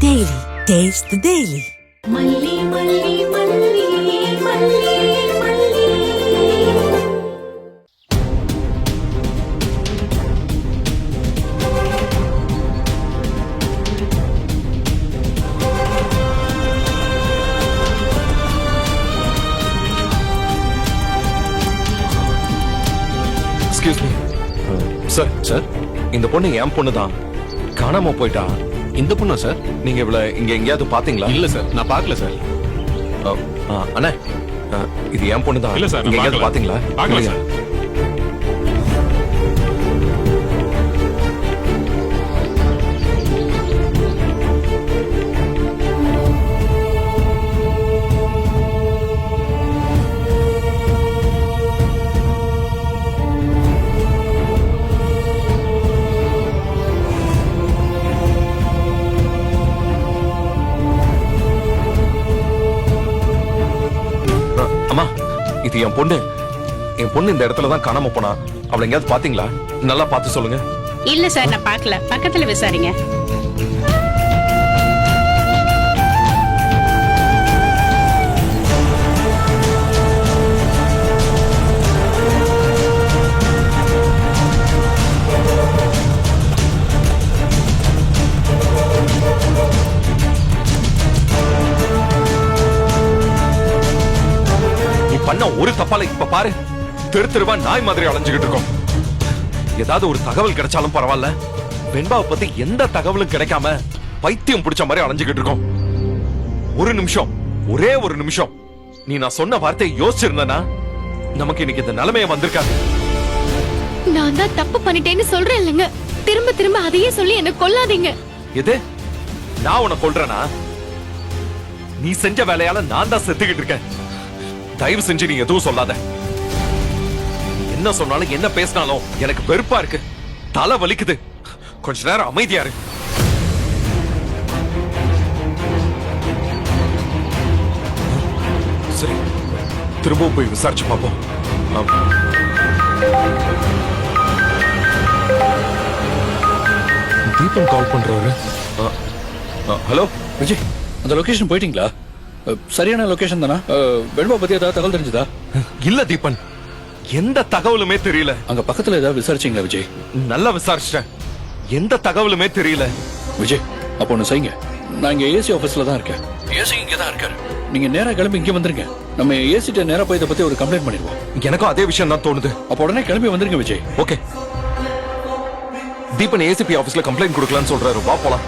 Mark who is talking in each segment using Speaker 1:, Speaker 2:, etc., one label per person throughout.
Speaker 1: Daily. Taste the Daily.
Speaker 2: மல்லி மல்லி மல்லி மல்லி மல்லி.
Speaker 3: Excuse me sir. சார், இந்த பொண்ணு என் பொண்ணு தான், காணாம போயிட்டா.
Speaker 4: இந்த பொண்ணா சார்?
Speaker 3: நீங்க இவள இங்க எங்கேயாவது பாத்தீங்களா?
Speaker 4: இல்ல சார், நான் பார்க்கல சார்.
Speaker 3: அண்ணா, இது என் பொண்ணு தான்.
Speaker 4: இல்ல சார்,
Speaker 3: இங்க எங்கேயாவது பாத்தீங்களா?
Speaker 4: பார்க்கல சார்.
Speaker 3: அம்மா, இது என் பொண்ணு. என் பொண்ணு இந்த இடத்துல தான் காணாம போனா. அவளை எங்கேயாவது பாத்தீங்களா? நல்லா பார்த்து சொல்லுங்க.
Speaker 5: இல்ல சார், நான் பார்க்கல. பக்கத்துல விசாரிங்க.
Speaker 3: நீ பண்ண ஒரு தப்பால இப்ப பாரு, தெரு தெருவா நாய் மாதிரி அலைஞ்சுகிட்டு இருக்கோம். ஏதாவது ஒரு தகவல் கிடைச்சாலும் பரவாயில்ல, வெண்பாவை பத்தி எந்த தகவலும் கிடைக்காம பைத்தியம் பிடிச்ச மாதிரி அலைஞ்சுகிட்டு இருக்கோம். ஒரு நிமிஷம், ஒரே ஒரு நிமிஷம் நீ நான் சொன்ன வார்த்தையை யோசிச்சிருந்தனா நமக்கு இன்னைக்கு இந்த நிலைமைய வந்திருக்காது.
Speaker 6: நான் தான் தப்பு பண்ணிட்டேன்னு சொல்றேன் இல்லைங்க. திரும்ப திரும்ப அதையே சொல்லி என்ன கொல்லாதீங்க.
Speaker 3: எது? நான் உன்னை கொல்றேனா? நீ செஞ்ச வேலையால நான் தான் செத்துக்கிட்டு இருக்கேன். தயவு செஞ்சு நீ எதுவும் சொல்லாத. என்ன சொன்னாலும் என்ன பேசினாலும் எனக்கு வெறுப்பா இருக்கு, தலை வலிக்குது. கொஞ்ச நேரம் அமைதியா இரு. சரி, திரும்பவும் போய் விசாரிச்சு பார்ப்போம். தீபன் கால் பண்றாரு. ஹலோ
Speaker 7: விஜய், அந்த லொகேஷன் போயிட்டீங்களா? சரியான லொகேஷன் தானா? வெண்பா பத்தி ஏதாவது தகவல் தெரிஞ்சதா?
Speaker 3: இல்ல தீபன், எந்த தகவலுமே தெரியல.
Speaker 7: அங்க பக்கத்துல ஏதாவது விசாரிச்சீங்களா விஜய்?
Speaker 3: நல்லா விசாரிச்சிட்டேன், எந்த தகவலுமே தெரியல.
Speaker 7: விஜய், அப்போ ஒண்ணு செய்யுங்க. நான் இங்க ஏசி ஆபீஸ்ல தான் இருக்கேன். ஏசி இங்க தான் இருக்காரு. நீங்க நேரா கிளம்பி இங்க வந்துருங்க. நம்ம ஏசிட்ட நேரா போய் இதை பத்தி ஒரு கம்ப்ளைண்ட் பண்ணிடுவோம்.
Speaker 3: எனக்கும் அதே விஷயம் தான் தோணுது.
Speaker 7: அப்போ உடனே கிளம்பி வந்துருங்க விஜய்.
Speaker 3: ஓகே. தீபன் ஏசிபி ஆபீஸ்ல கம்ப்ளைண்ட் கொடுக்கலாம்னு சொல்றாரு. வா போலாம்.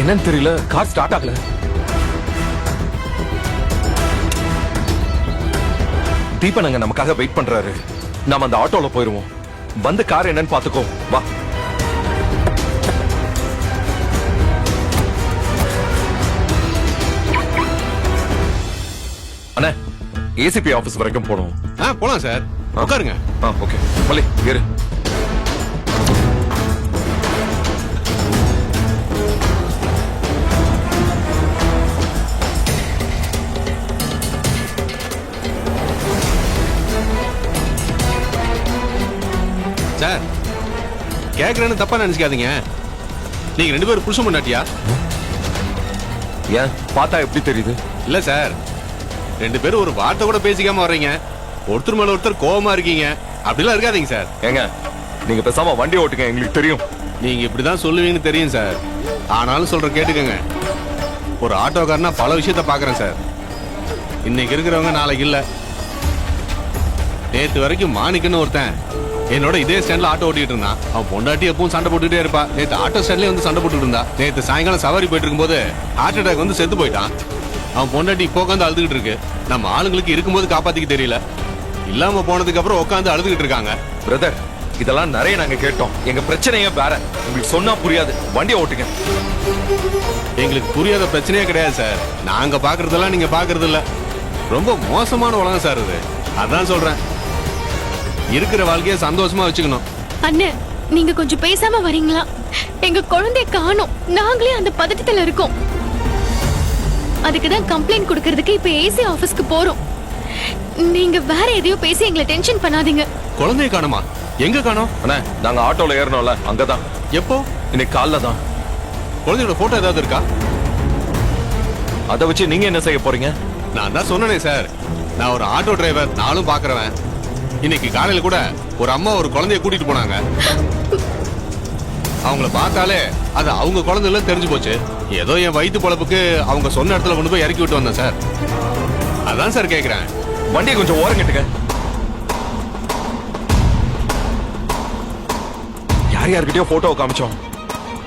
Speaker 3: என்னன்னு தெரியல, கார் ஸ்டார்ட் ஆகல. தீபன் அங்க நமக்காக வெயிட் பண்றாரு. நாம அந்த ஆட்டோல போயிருவோம். வந்து கார் என்னன்னு பாத்துக்கோ. வா. அண்ணா, ஏசிபி ஆபீஸ் வரைக்கும் போனோம்.
Speaker 4: போலாம் சார், உட்காருங்க.
Speaker 3: ஓகே, மல்லி ஏறு.
Speaker 4: சார், கேக்குறேன்னு தப்பா நினைச்சுக்காதீங்க. நீங்க ரெண்டு பேரும் புருஷன் பொண்டாட்டியா?
Speaker 3: ஏன் பார்த்தா எப்படி தெரியுது?
Speaker 4: இல்ல சார், ரெண்டு பேரும் ஒரு வார்த்தை கூட பேசிக்காம வர்றீங்க. ஒருத்தர் மேல ஒருத்தர் கோவமா இருக்கீங்க. அப்படிலாம் இருக்காதீங்க சார்.
Speaker 3: ஏங்க, நீங்க பேசாம வண்டி ஓட்டுங்க, எங்களுக்கு தெரியும்.
Speaker 4: நீங்க இப்படிதான் சொல்லுவீங்கன்னு தெரியும் சார். ஆனாலும் சொல்ற கேட்டுக்கங்க. ஒரு ஆட்டோக்காரனா பல விஷயத்த பாக்குறேன் சார். இன்னைக்கு இருக்கிறவங்க நாளைக்கு இல்ல. நேத்து வரைக்கும் மாணிக்கன்னு ஒருத்தன் என்னோட இதே ஸ்டாண்ட்ல ஆட்டோ ஓட்டிட்டு இருந்தான். அவன் பொண்டாட்டி எப்பவும் சண்டை போட்டுட்டே இருப்பா. நேத்து ஆட்டோ ஸ்டாண்ட்லயே வந்து சண்டை போட்டுட்டு இருந்தா. நேத்து சாயங்காலம் சவாரி போயிட்டு இருக்கும்போது ஹார்ட் அட்டாக் வந்து செத்து போயிட்டான். அவன் பொண்டாட்டி இப்போ உட்காந்து அழுதுகிட்டு இருக்கு. நம்ம ஆளுங்களுக்கு இருக்கும்போது காப்பாத்திக்க தெரியல, இல்லாம போனதுக்கு அப்புறம் உட்காந்து அழுதுகிட்டு இருக்காங்க.
Speaker 3: பிரதர், இதெல்லாம் நிறைய நாங்க கேட்டோம். எங்க பிரச்சனையே வேற. உங்களுக்கு சொன்னா புரியாது. வண்டியை ஓட்டுங்க.
Speaker 4: எங்களுக்கு புரியாத பிரச்சனையே கிடையாது சார். நாங்க பாக்குறதெல்லாம் நீங்க பாக்குறது இல்ல. ரொம்ப மோசமான உலகம் சார் இது. அதான் சொல்றேன், இருக்கிற வாழ்க்கைய சந்தோஷமா வச்சுக்கணும்.
Speaker 6: அண்ணே, நீங்க கொஞ்சம் பேசாம வரீங்களா? எங்க குழந்தைய காணோம். நாங்களே அந்த பதட்டத்துல இருக்கோம். அதுக்குதான் கம்ப்ளைண்ட் கொடுக்கறதுக்கு இப்ப ஏசி ஆபீஸ்க்கு போறோம். நீங்க வேற எதையோ பேசி எங்களை டென்ஷன் பண்ணாதீங்க.
Speaker 4: குழந்தைய காணுமா? எங்க காணோம்?
Speaker 3: அண்ணா நாங்க ஆட்டோல ஏறணும்ல அங்கதான்.
Speaker 4: எப்போ?
Speaker 3: இன்னைக்கு காலைல தான்.
Speaker 4: குழந்தையோட போட்டோ ஏதாவது இருக்கா?
Speaker 3: அதை வச்சு நீங்க என்ன செய்ய போறீங்க?
Speaker 4: நான் தான் சொன்னனே சார், நான் ஒரு ஆட்டோ டிரைவர், நானும் பாக்குறவன். இன்னைக்கு காலையில கூட ஒரு அம்மா ஒரு குழந்தைய கூட்டிட்டு போனாங்க. அவங்கள பார்த்தாலே அது அவங்க குழந்தைல தெரிஞ்சு போச்சு. ஏதோ என் வயிற்று பொழப்புக்கு அவங்க சொன்ன இடத்துல கொண்டு போய் இறக்கி விட்டு வந்தேன் சார். அதான் சார் கேக்குறேன்.
Speaker 3: வண்டியை கொஞ்சம் ஓரம் கட்டுங்க. யார் யார்கிட்டயோ போட்டோ காமிச்சோம்,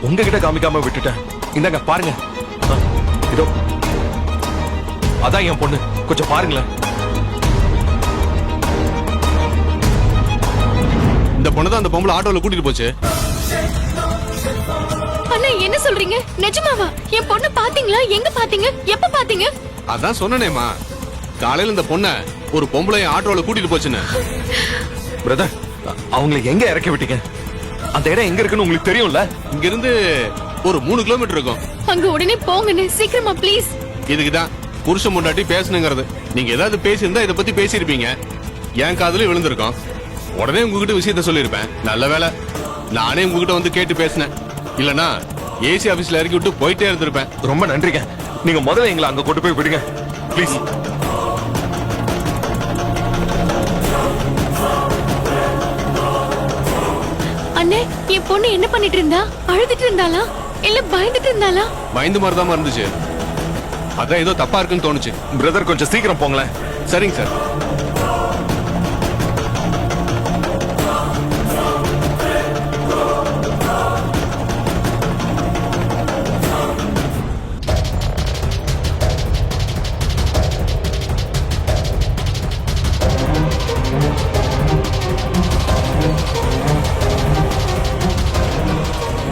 Speaker 3: உங்ககிட்ட காமிக்காம விட்டுட்டேன். இந்தாங்க பாருங்க. இதோ அதான் என் பொண்ணு, கொஞ்சம் பாருங்களேன்.
Speaker 4: இந்த பொண்ணு தான் அந்த பொம்பளை ஆட்டோல கூட்டிட்டு போச்சு.
Speaker 6: அண்ணா என்ன சொல்றீங்க? நிஜமாவா? என் பொண்ணு பாத்தீங்களா? எங்க பாத்தீங்க? எப்ப பாத்தீங்க?
Speaker 4: அதான் சொன்னனேமா, காலையில இந்த பொண்ண ஒரு பொம்பளை ஆட்டோல கூட்டிட்டு போச்சுன்னு.
Speaker 3: பிரதர், அவங்களை எங்க இறக்கி விட்டீங்க? அந்த இடம் எங்க இருக்குன்னு உங்களுக்கு தெரியும்ல?
Speaker 4: இங்க இருந்து ஒரு 3 கிலோமீட்டர் இருக்கும்.
Speaker 6: அங்க உடனே போங்கண்ணே, சீக்கிரமா ப்ளீஸ்.
Speaker 4: இதுக்குதான் புருஷன் முன்னாடி பேசணுங்கிறது. நீங்க ஏதாவது பேசியிருந்தா இதை பத்தி பேசியிருப்பீங்க, என் காதுல விழுந்திருக்கோம். உடனே உங்ககிட்ட விஷயத்த சொல்லியிருப்பேன். நல்ல வேலை நானே உங்ககிட்ட வந்து கேட்டு பேசினேன். இல்லனா ஏசி ஆபீஸ்ல இறக்கி விட்டு போயிட்டே இருந்திருப்பேன்.
Speaker 3: ரொம்ப நன்றிங்க. நீங்க முதல்ல எங்களை அங்க கொண்டு போய் விடுங்க ப்ளீஸ்.
Speaker 6: அண்ணே, என் பொண்ணு என்ன பண்ணிட்டு இருந்தா? அழுதுட்டு இருந்தாளா இல்ல பயந்துட்டு இருந்தாளா?
Speaker 4: பயந்து மாதிரிதான் இருந்துச்சு. அதான் ஏதோ தப்பா இருக்குன்னு தோணுச்சு.
Speaker 3: பிரதர் கொஞ்சம் சீக்கிரம் போங்களேன்.
Speaker 4: சரிங்க சார்.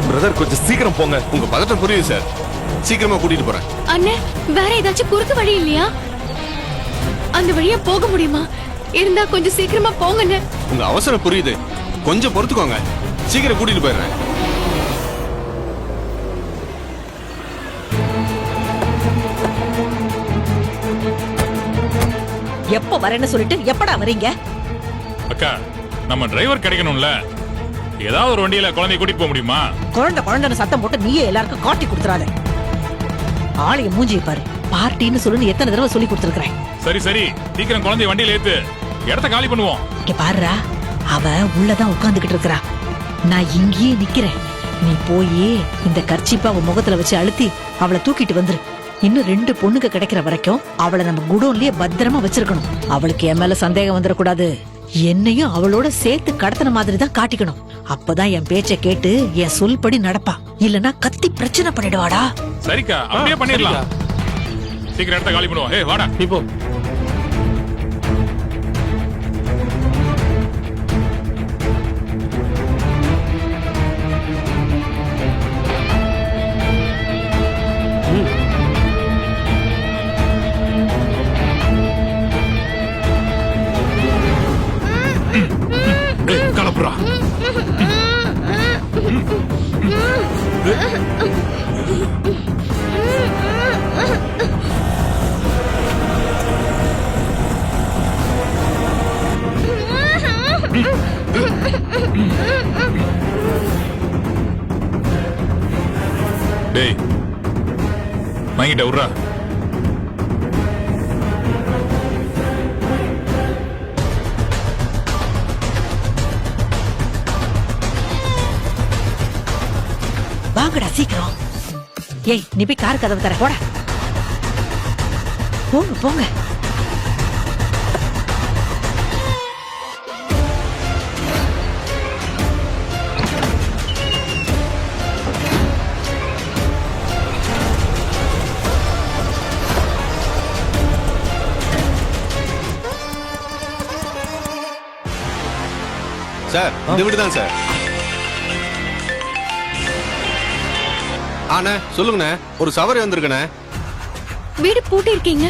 Speaker 3: பிரதர் கொஞ்சம் சீக்கிரம் போங்க.
Speaker 4: உங்க பதட்டம் புரியுது சார், சீக்கிரமா கூட்டிட்டு போறேன்.
Speaker 6: அண்ணே, வேற ஏதாச்சும் குறுக்கு வழி இல்லையா? அந்த வழியா போக முடியுமா? இருந்தா கொஞ்சம் சீக்கிரமா போங்கண்ணே.
Speaker 4: உங்க அவசரம் புரியுது, கொஞ்சம் பொறுத்துக்கோங்க, சீக்கிரம் கூட்டிட்டு போயிடுறேன்.
Speaker 1: எப்ப வரேன்னு சொல்லிட்டு எப்படா வரீங்க?
Speaker 8: அக்கா, நம்ம டிரைவர் கிடைக்கணும்ல. ஏதாவது ஒரு வண்டியில குழந்தைய கூட்டிட்டு போக முடியுமா?
Speaker 1: குழந்தைன்னு சத்தம் போட்டு நீயே எல்லாருக்கும் காட்டி கொடுத்துறாத. ஆளைய மூஞ்சியை பாரு. பார்ட்டின்னு சொல்லுன்னு எத்தனை தடவை சொல்லி கொடுத்துருக்கேன்.
Speaker 8: சரி சரி, சீக்கிரம் குழந்தைய வண்டியில ஏத்து, இடத்த காலி பண்ணுவோம்.
Speaker 1: இங்க பாருடா, அவ உள்ளதான் உட்கார்ந்துகிட்டு இருக்கறா. நான் இங்கேயே நிக்கிறேன். நீ போய் இந்த கர்ச்சிப்பை அவ முகத்துல வச்சு அழுத்தி அவளை தூக்கிட்டு வந்துரு. இன்னும் 2 பொண்ணுங்க கிடைக்கிற வரைக்கும் அவளை நம்ம குடோன்லயே பத்திரமா வச்சிருக்கணும். அவளுக்கு என் மேல சந்தேகம் வந்துடக்கூடாது. என்னையும் அவளோட சேர்த்து கடத்தின மாதிரி தான் காட்டிக்கணும். அப்பதான் என் பேச்சை கேட்டு என் சொல்படி நடப்பா. இல்லனா கத்தி பிரச்சனை பண்ணிடுவாடா.
Speaker 8: சரிக்கா, அப்படியே பண்ணிடலாம். சீக்கிரம் இடத்த காலி பண்ணுவோம். ஏய் வாடா.
Speaker 7: இப்போ
Speaker 8: ஏய் கலப்புறா. டேய் வாங்கிட்ட விட்றா.
Speaker 1: வாங்கடா சீக்கிரம். ஏய், நீ போய் கார் கதவு தர போட. போங்க போங்க.
Speaker 4: சார், இந்த வீடு தான் சார். ஆண்ணே சொல்லுங்கண்ணே, ஒரு சவாரி வந்திருக்கண்ணே.
Speaker 6: வீடு பூட்டி இருக்கீங்க.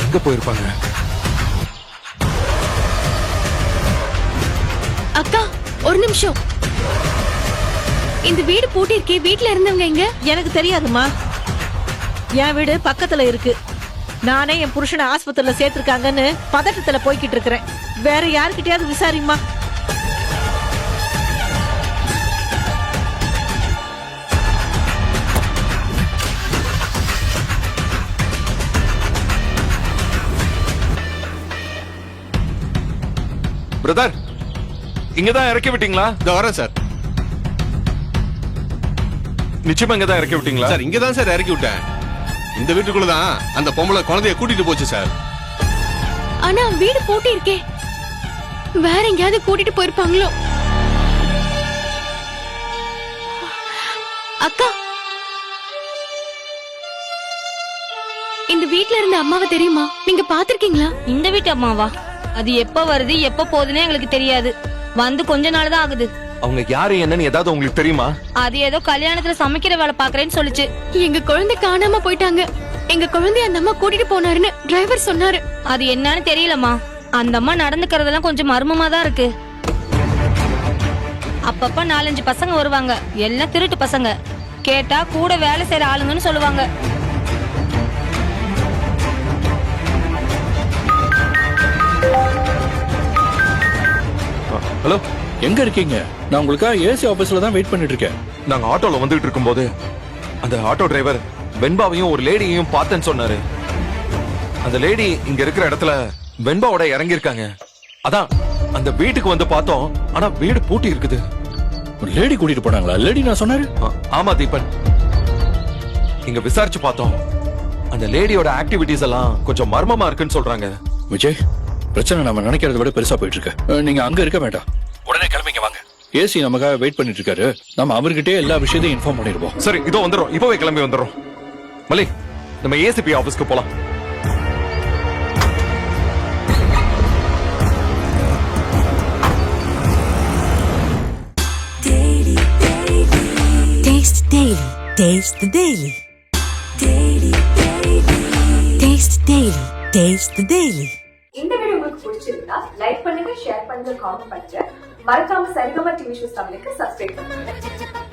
Speaker 3: எங்க போயிருப்பாங்க?
Speaker 6: அக்கா, ஒரு நிமிஷம். இந்த வீடு பூட்டி இருக்கே, வீட்ல இருந்தவங்க எங்க?
Speaker 1: எனக்கு தெரியாதுமா. என் வீடு பக்கத்துல இருக்கு. நானே என் புருஷனை ஆஸ்பத்திரியில சேர்த்திருக்காங்கன்னு பதட்டத்துல போய்கிட்டு இருக்கிறேன். வேற யாருக்கிட்டயாவது விசாரிம்மா.
Speaker 3: பிரதர், இங்கதான் இறக்கி விட்டீங்களா?
Speaker 4: இதோ வரேன் சார்.
Speaker 3: நிச்சயமா இங்கதான் இறக்கி விட்டீங்களா?
Speaker 4: சார் இங்க தான் சார் இறக்கி விட்டேன். இந்த வீட்டுக்குள்ளதான் அந்த பொம்பளை குழந்தைய கூட்டிட்டு போச்சு சார்.
Speaker 6: ஆனா வீடு பூட்டி இருக்கே, வேற எங்கயாவது கூட்டிட்டு போயிருப்பாங்களோ? அக்கா, இந்த வீட்ல இருந்த அம்மாவை தெரியுமா? நீங்க பாத்திருக்கீங்களா?
Speaker 9: இந்த வீட்டு அம்மாவா? அது எப்ப வருது எப்ப போகுதுன்னு எங்களுக்கு தெரியாது. வந்து கொஞ்ச நாள் தான் ஆகுது.
Speaker 3: அவங்க யாரு என்னன்னு ஏதாவது உங்களுக்கு தெரியுமா?
Speaker 9: அது ஏதோ கல்யாணத்துல சமைக்கிற வேலை பாக்குறேன்னு சொல்லுச்சு.
Speaker 6: எங்க குழந்தை காணாம போயிட்டாங்க. எங்க குழந்தைய அந்த அம்மா கூட்டிட்டு போனாருன்னு டிரைவர் சொன்னாரு.
Speaker 9: அது என்னன்னு தெரியலம்மா. அந்த அம்மா நடந்துக்கிறதெல்லாம் கொஞ்சம் மர்மமா தான் இருக்கு. அப்பப்ப 4-5 பசங்க வருவாங்க. எல்லாம் திருட்டு பசங்க. கேட்டா கூட வேலை செய்யற ஆளுங்கன்னு சொல்லுவாங்க.
Speaker 3: ஹலோ,
Speaker 7: எங்க இருக்கீங்க? நான் உங்களுக்காக ஏசி ஆபீஸ்ல தான் வெயிட் பண்ணிட்டு இருக்கேன்.
Speaker 3: நாங்க ஆட்டோல வந்துட்டு இருக்கும்போது அந்த ஆட்டோ டிரைவர் வெண்பாவையும் ஒரு லேடியையும் பார்த்தேன்னு சொன்னாரு. அந்த லேடி இங்க இருக்கிற இடத்துல வெண்பாவோட இறங்கி இருக்காங்க. அதான் அந்த வீட்டுக்கு வந்து பார்த்தோம். ஆனா வீடு பூட்டி இருக்குது.
Speaker 7: ஒரு லேடி கூட்டிட்டு போனாங்களா? லேடி நான் சொன்னாரு.
Speaker 3: ஆமா தீபன், இங்க விசாரிச்சு பார்த்தோம். அந்த லேடியோட ஆக்டிவிட்டிஸ் எல்லாம் கொஞ்சம் மர்மமா இருக்குன்னு சொல்றாங்க.
Speaker 7: விஜய், பிரச்சனை நம்ம நினைக்கிறத விட பெருசா போயிட்டு இருக்கு. நீங்க அங்க இருக்க வேண்டாம், உடனே கிளம்பிங்க வாங்க. ஏசி நமக்காக வெயிட் பண்ணிட்டு இருக்காரு. நம்ம அவர்கிட்டே எல்லா விஷயத்தையும் இன்ஃபார்ம் பண்ணிருப்போம்.
Speaker 3: சரி, இதோ வந்துடும். இப்பவே கிளம்பி வந்துடும். மல்லி, நம்ம ஏசிபி ஆபீஸ்க்கு போலாம்.
Speaker 2: Taste Daily. Taste the Daily. Daily, daily. Taste Daily. Taste the Daily.
Speaker 10: இந்த வீடியோ உங்களுக்கு பிடிச்சிருந்தா லைக் பண்ணுங்க, ஷேர் பண்ணுங்க, காமெண்ட் பண்ணுங்க. மறக்காம சரிகமா டிவி ஷோஸ் தமிழுக்கு சப்ஸ்கிரைப் பண்ணுங்க.